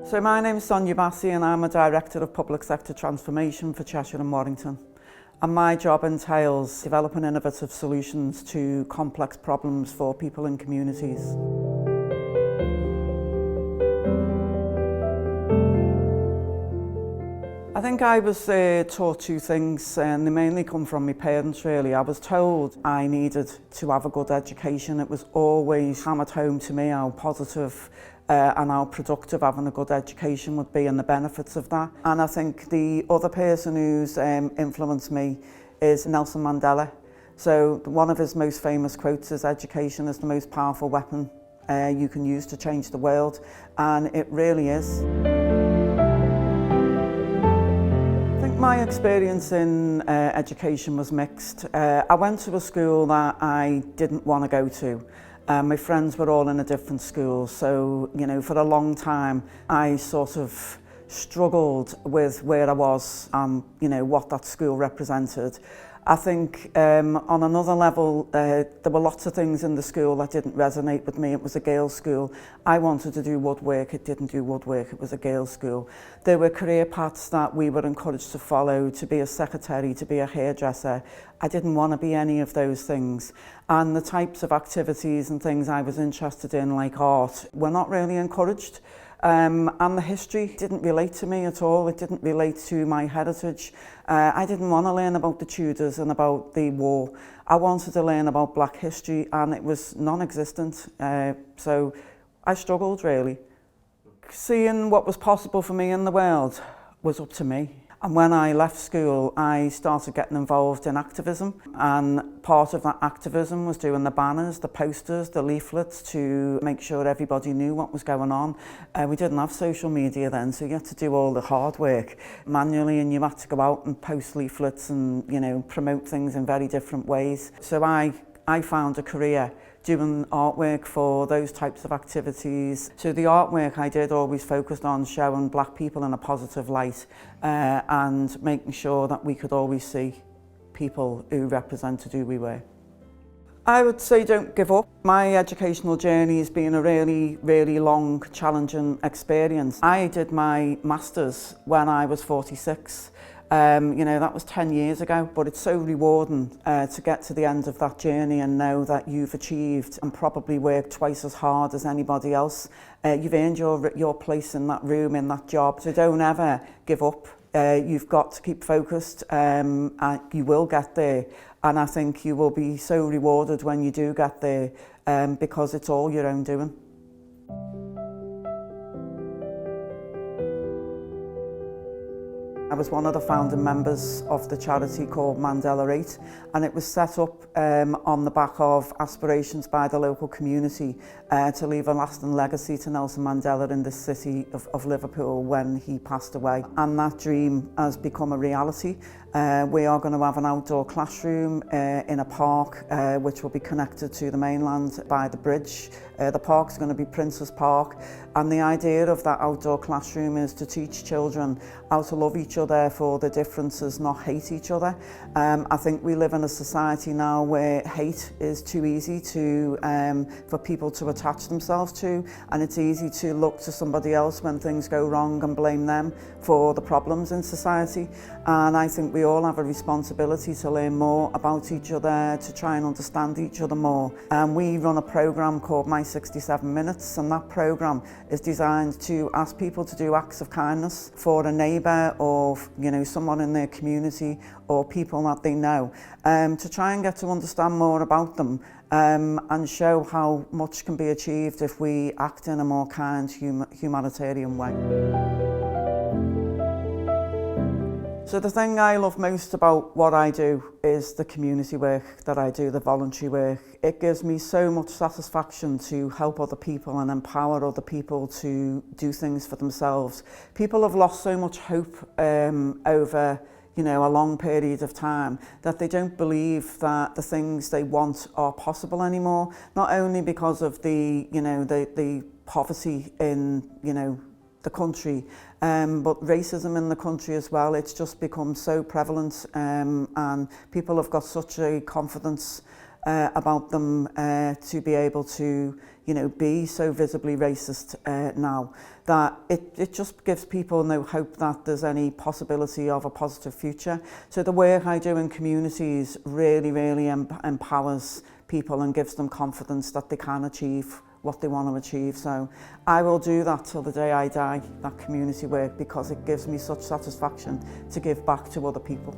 So my name is Sonia Bassey and I'm a Director of Public Sector Transformation for Cheshire and Warrington. And my job entails developing innovative solutions to complex problems for people in communities. I think I was taught two things, and they mainly come from my parents really. I was told I needed to have a good education. It was always hammered home to me how positive and how productive having a good education would be and the benefits of that. And I think the other person who's influenced me is Nelson Mandela. So one of his most famous quotes is, "Education is the most powerful weapon you can use to change the world," and it really is. My experience in education was mixed. I went to a school that I didn't want to go to. My friends were all in a different school, so for a long time I sort of struggled with where I was and what that school represented. I think on another level there were lots of things in the school that didn't resonate with me. It was a girls' school. I wanted to do woodwork, it didn't do woodwork, it was a girls' school. There were career paths that we were encouraged to follow, to be a secretary, to be a hairdresser. I didn't want to be any of those things. And the types of activities and things I was interested in, like art, were not really encouraged. And the history didn't relate to me at all. It didn't relate to my heritage. I didn't want to learn about the Tudors and about the war. I wanted to learn about Black history, and it was non-existent. So I struggled really. Seeing what was possible for me in the world was up to me. And when I left school, I started getting involved in activism, and part of that activism was doing the banners, the posters, the leaflets to make sure everybody knew what was going on. We didn't have social media then, so you had to do all the hard work manually, and you had to go out and post leaflets and promote things in very different ways. So I found a career doing artwork for those types of activities. So the artwork I did always focused on showing Black people in a positive light and making sure that we could always see people who represented who we were. I would say don't give up. My educational journey has been a really, really long, challenging experience. I did my Masters when I was 46. That was 10 years ago, but it's so rewarding to get to the end of that journey and know that you've achieved and probably worked twice as hard as anybody else. You've earned your place in that room, in that job, so don't ever give up. You've got to keep focused, and you will get there. And I think you will be so rewarded when you do get there because it's all your own doing. I was one of the founding members of the charity called Mandela 8, and it was set up on the back of aspirations by the local community to leave a lasting legacy to Nelson Mandela in the city of Liverpool when he passed away. And that dream has become a reality. We are going to have an outdoor classroom in a park which will be connected to the mainland by the bridge. The park's going to be Prince's Park, and the idea of that outdoor classroom is to teach children how to love each other for the differences, not hate each other. I think we live in a society now where hate is too easy for people to attach themselves to, and it's easy to look to somebody else when things go wrong and blame them for the problems in society. And I think we all have a responsibility to learn more about each other, to try and understand each other more. And we run a programme called My 67 Minutes, and that programme is designed to ask people to do acts of kindness for a neighbour or someone in their community or people that they know, to try and get to understand more about them and show how much can be achieved if we act in a more kind, humanitarian way. So the thing I love most about what I do is the community work that I do, the voluntary work. It gives me so much satisfaction to help other people and empower other people to do things for themselves. People have lost so much hope over a long period of time that they don't believe that the things they want are possible anymore. Not only because of the poverty in the country, but racism in the country as well. It's just become so prevalent, and people have got such a confidence about them to be able to, be so visibly racist now, that it just gives people no hope that there's any possibility of a positive future. So the work I do in communities really, really empowers people and gives them confidence that they can achieve what they want to achieve. So I will do that till the day I die, that community work, because it gives me such satisfaction to give back to other people.